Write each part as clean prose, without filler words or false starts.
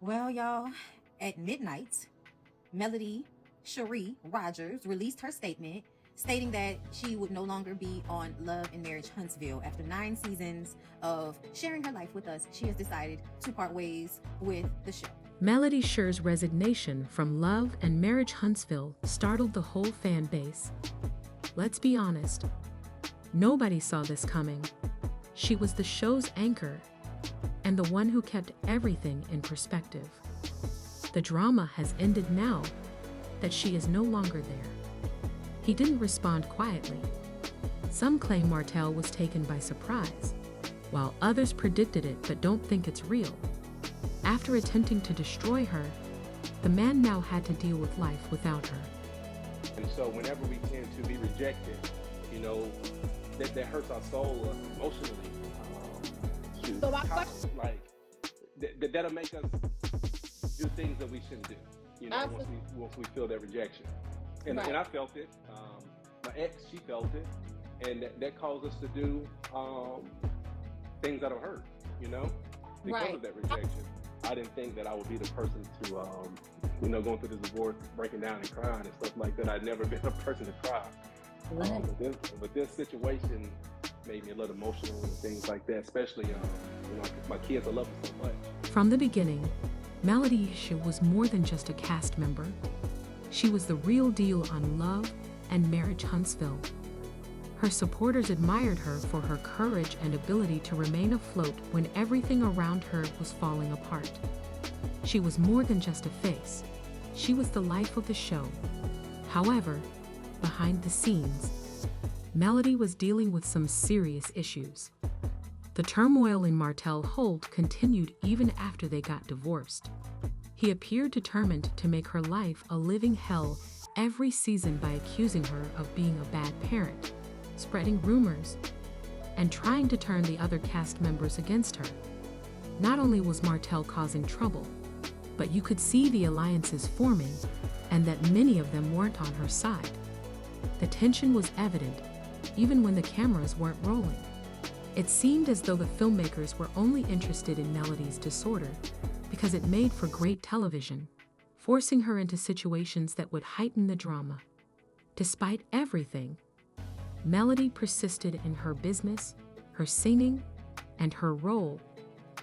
Well, y'all, at midnight, Melody Shari Rogers released her statement stating that she would no longer be on Love and Marriage Huntsville. After 9 seasons of sharing her life with us, she has decided to part ways with the show. Melody Shari's resignation from Love and Marriage Huntsville startled the whole fan base. Let's be honest, nobody saw this coming. She was the show's anchor and the one who kept everything in perspective. The drama has ended now that she is no longer there. He didn't respond quietly. Some claim Martell was taken by surprise, while others predicted it but don't think it's real. After attempting to destroy her, the man now had to deal with life without her. And so whenever we tend to be rejected, that hurts our soul emotionally. That'll make us do things that we shouldn't do, once we feel that rejection. And I felt it. My ex, she felt it. And that caused us to do things that'll hurt, because of that rejection. I didn't think that I would be the person to, going through the divorce, breaking down and crying and stuff like that. I'd never been a person to cry. But this situation made me a little emotional and things like that, especially, my kids, I love them so much. From the beginning, Melody Shari was more than just a cast member. She was the real deal on Love and Marriage Huntsville. Her supporters admired her for her courage and ability to remain afloat when everything around her was falling apart. She was more than just a face. She was the life of the show. However, behind the scenes, Melody was dealing with some serious issues. The turmoil in Martell Holt continued even after they got divorced. He appeared determined to make her life a living hell every season by accusing her of being a bad parent, spreading rumors, and trying to turn the other cast members against her. Not only was Martell causing trouble, but you could see the alliances forming and that many of them weren't on her side. The tension was evident, even when the cameras weren't rolling. It seemed as though the filmmakers were only interested in Melody's disorder because it made for great television, forcing her into situations that would heighten the drama. Despite everything, Melody persisted in her business, her singing, and her role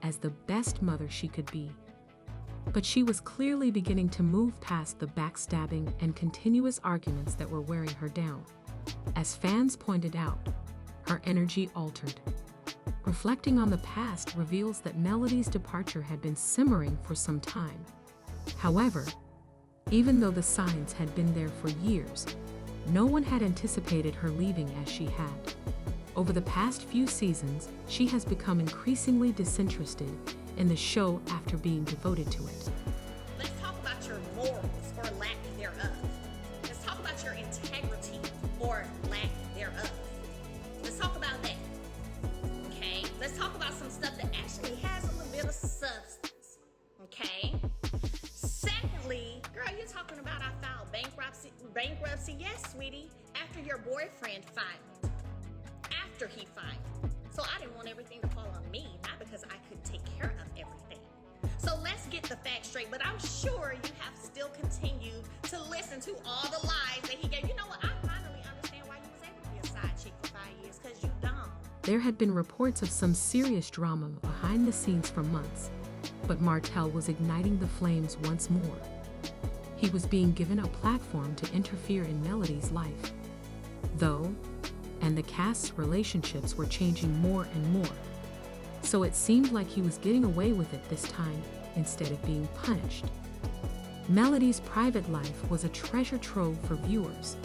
as the best mother she could be. But she was clearly beginning to move past the backstabbing and continuous arguments that were wearing her down. As fans pointed out, her energy altered. Reflecting on the past reveals that Melody's departure had been simmering for some time. However, even though the signs had been there for years, no one had anticipated her leaving as she had. Over the past few seasons, she has become increasingly disinterested in the show after being devoted to it. Let's talk about your morals or lack thereof. Let's talk about your integrity or lack thereof. Let's talk about that. Okay? Let's talk about some stuff that actually has a little bit of substance. Okay? Secondly, girl, you're talking about I filed bankruptcy. Yes, sweetie. After your boyfriend filed. After he filed. So I didn't want everything to fall on me, not because I could take care of everything. So let's get the facts straight, but I'm sure you have still continued to listen to all the lies that he gave. You know what? I finally understand why you was able to be a side chick for 5 years, because you dumb. There had been reports of some serious drama behind the scenes for months, but Martell was igniting the flames once more. He was being given a platform to interfere in Melody's life. And the cast's relationships were changing more and more. So it seemed like he was getting away with it this time instead of being punished. Melody's private life was a treasure trove for viewers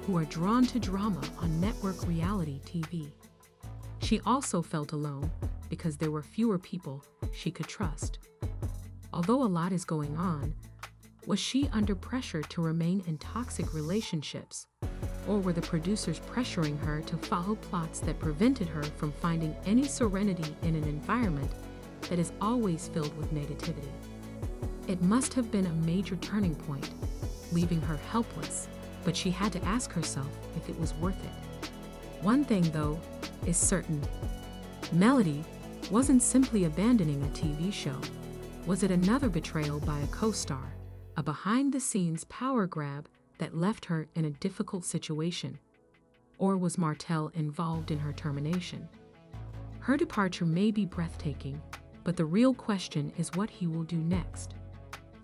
who are drawn to drama on network reality TV. She also felt alone because there were fewer people she could trust. Although a lot is going on, was she under pressure to remain in toxic relationships? Or were the producers pressuring her to follow plots that prevented her from finding any serenity in an environment that is always filled with negativity? It must have been a major turning point, leaving her helpless, but she had to ask herself if it was worth it. One thing, though, is certain. Melody wasn't simply abandoning a TV show. Was it another betrayal by a co-star, a behind-the-scenes power grab that left her in a difficult situation? Or was Martell involved in her termination? Her departure may be breathtaking, but the real question is what he will do next.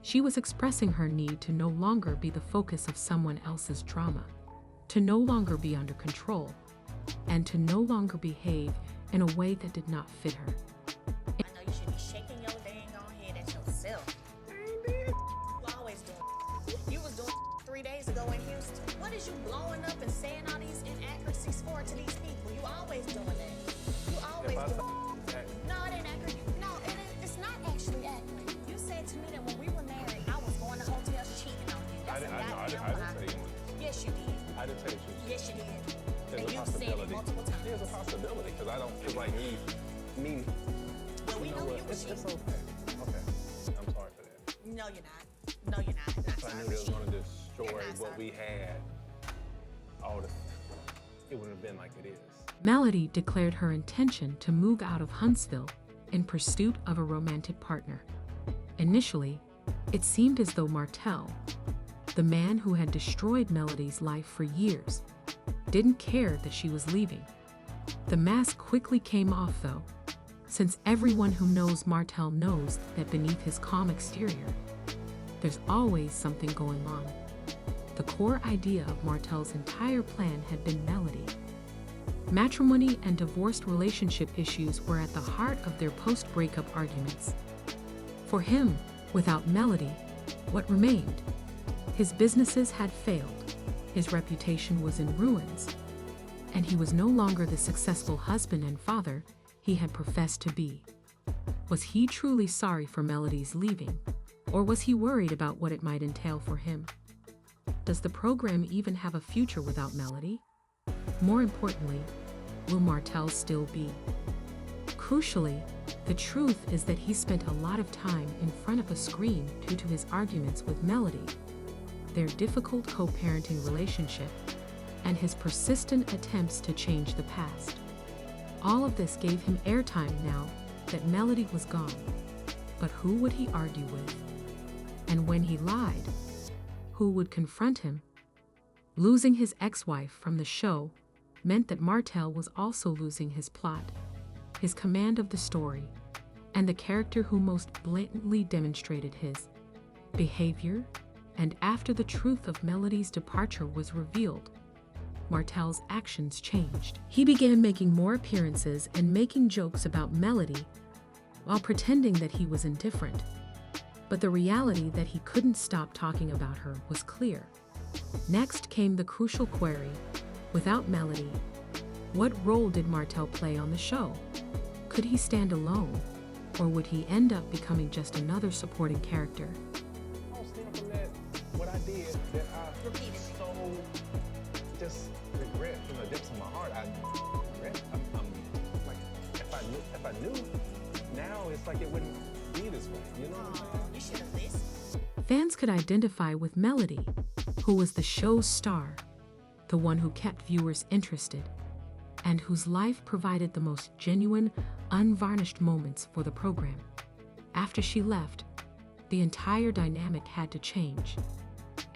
She was expressing her need to no longer be the focus of someone else's drama, to no longer be under control, and to no longer behave in a way that did not fit her. I know you should be shaking your dang on head at yourself. You always doing. You was doing 3 days ago in Houston. What is you blowing up and saying all these inaccuracies for to these people? You always doing that. You always doing that. No, it ain't accurate. No, it's not actually accurate. You said to me that when we were married, I was going to hotels cheating on you. That's I didn't say you. Yes, you did. I didn't say you. Yes, you did. There's And a you've said it possibility. multiple times. There's a possibility because I don't feel like me. Well, we know you were It's cheating. okay. Okay. I'm sorry for that. No, you're not. No, you're not. Not If I sorry knew they for was going to cheating. destroy You're not what sorry. we had, it wouldn't have been like it is. Melody declared her intention to move out of Huntsville in pursuit of a romantic partner. Initially, it seemed as though Martell, the man who had destroyed Melody's life for years, didn't care that she was leaving. The mask quickly came off, though, since everyone who knows Martell knows that beneath his calm exterior, there's always something going on. The core idea of Martell's entire plan had been Melody. Matrimony and divorced relationship issues were at the heart of their post-breakup arguments. For him, without Melody, what remained? His businesses had failed, his reputation was in ruins, and he was no longer the successful husband and father he had professed to be. Was he truly sorry for Melody's leaving, or was he worried about what it might entail for him? Does the program even have a future without Melody? More importantly, will Martell still be? Crucially, the truth is that he spent a lot of time in front of a screen due to his arguments with Melody, their difficult co-parenting relationship, and his persistent attempts to change the past. All of this gave him airtime now that Melody was gone. But who would he argue with? And when he lied, who would confront him? Losing his ex-wife from the show meant that Martell was also losing his plot, his command of the story, and the character who most blatantly demonstrated his behavior. And after the truth of Melody's departure was revealed, Martell's actions changed. He began making more appearances and making jokes about Melody while pretending that he was indifferent. But the reality that he couldn't stop talking about her was clear. Next came the crucial query: without Melody, what role did Martell play on the show? Could he stand alone, or would he end up becoming just another supporting character? I was thinking from that, what I did, that I Repeat it. so just regret from the depths of my heart. I regret. I'm like, if I knew, now it's like it wouldn't be this way. You know what I'm saying? You should have listened. Fans could identify with Melody, who was the show's star, the one who kept viewers interested, and whose life provided the most genuine, unvarnished moments for the program. After she left, the entire dynamic had to change,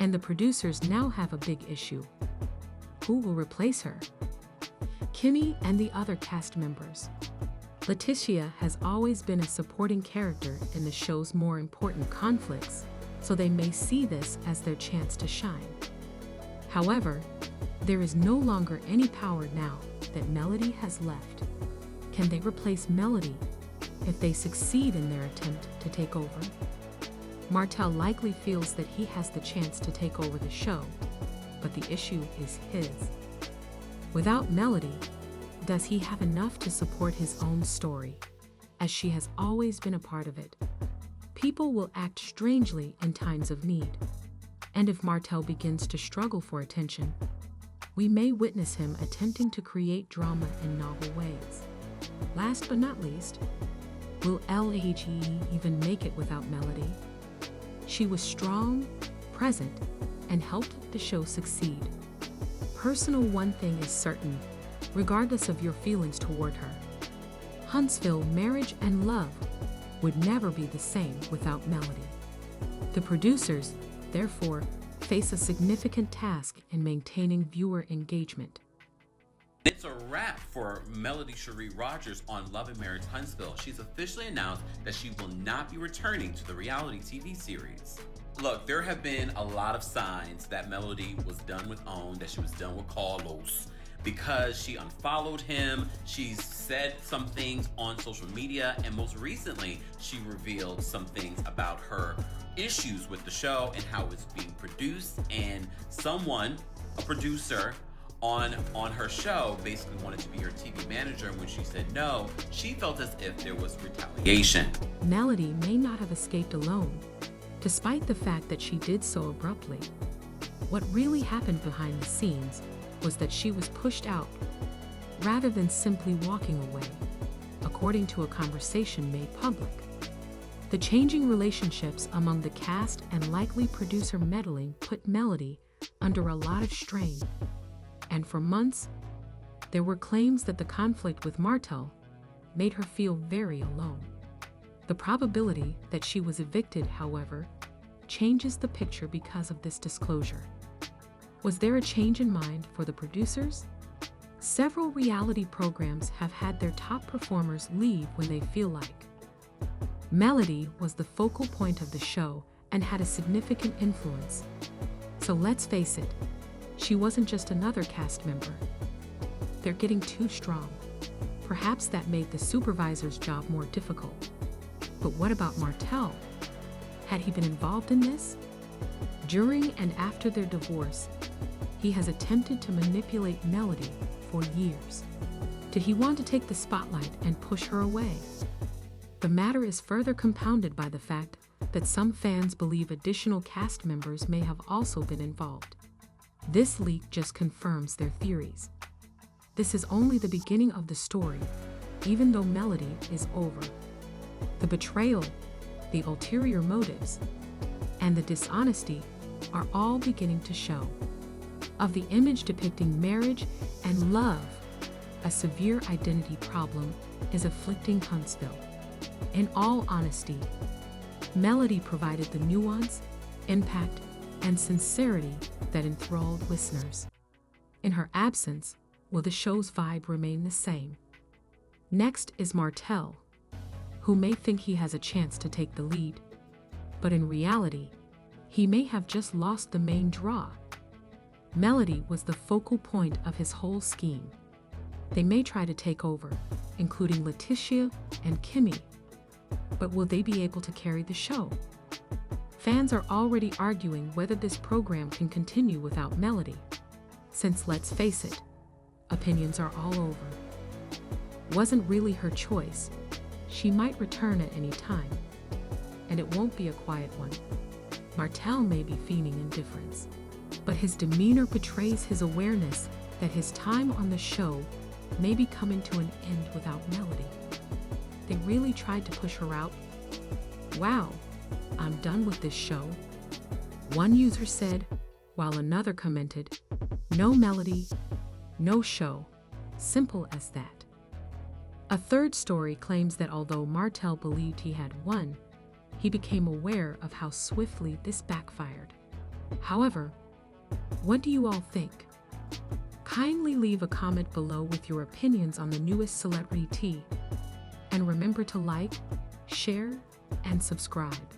and the producers now have a big issue. Who will replace her? Kimmy and the other cast members. Letitia has always been a supporting character in the show's more important conflicts, so they may see this as their chance to shine. However, there is no longer any power now that Melody has left. Can they replace Melody if they succeed in their attempt to take over? Martell likely feels that he has the chance to take over the show, but the issue is his. Without Melody, does he have enough to support his own story, as she has always been a part of it? People will act strangely in times of need, and if Martell begins to struggle for attention, we may witness him attempting to create drama in novel ways. Last but not least, will LHE even make it without Melody? She was strong, present, and helped the show succeed. Personal one thing is certain, regardless of your feelings toward her. Huntsville, marriage and love would never be the same without Melody. The producers, therefore, face a significant task in maintaining viewer engagement. It's a wrap for Melody Shari Rogers on Love and Marriage Huntsville. She's officially announced that she will not be returning to the reality TV series. Look, there have been a lot of signs that Melody was done with OWN, that she was done with Carlos, because she unfollowed him. She's said some things on social media, and most recently, she revealed some things about her issues with the show and how it's being produced. And someone, a producer on her show, basically wanted to be her TV manager. And when she said no, she felt as if there was retaliation. Melody may not have escaped alone, despite the fact that she did so abruptly. What really happened behind the scenes was that she was pushed out, rather than simply walking away, according to a conversation made public. The changing relationships among the cast and likely producer meddling put Melody under a lot of strain. And for months, there were claims that the conflict with Martell made her feel very alone. The probability that she was evicted, however, changes the picture because of this disclosure. Was there a change in mind for the producers? Several reality programs have had their top performers leave when they feel like. Melody was the focal point of the show and had a significant influence. So let's face it, she wasn't just another cast member. They're getting too strong. Perhaps that made the supervisor's job more difficult. But what about Martell? Had he been involved in this? During and after their divorce, he has attempted to manipulate Melody for years. Did he want to take the spotlight and push her away? The matter is further compounded by the fact that some fans believe additional cast members may have also been involved. This leak just confirms their theories. This is only the beginning of the story, even though Melody is over. The betrayal, the ulterior motives, and the dishonesty are all beginning to show. Of the image depicting marriage and love, a severe identity problem is afflicting Huntsville. In all honesty, Melody provided the nuance, impact, and sincerity that enthralled listeners. In her absence, will the show's vibe remain the same? Next is Martell, who may think he has a chance to take the lead, but in reality, he may have just lost the main draw. Melody was the focal point of his whole scheme. They may try to take over, including Letitia and Kimmy, but will they be able to carry the show? Fans are already arguing whether this program can continue without Melody, since let's face it, opinions are all over. Wasn't really her choice. She might return at any time, and it won't be a quiet one. Martell may be feigning indifference, but his demeanor betrays his awareness that his time on the show may be coming to an end without Melody. They really tried to push her out. Wow, I'm done with this show, one user said, while another commented, no Melody, no show, simple as that. A third story claims that although Martell believed he had won, he became aware of how swiftly this backfired. However, what do you all think? Kindly leave a comment below with your opinions on the newest celebrity tea. And remember to like, share, and subscribe.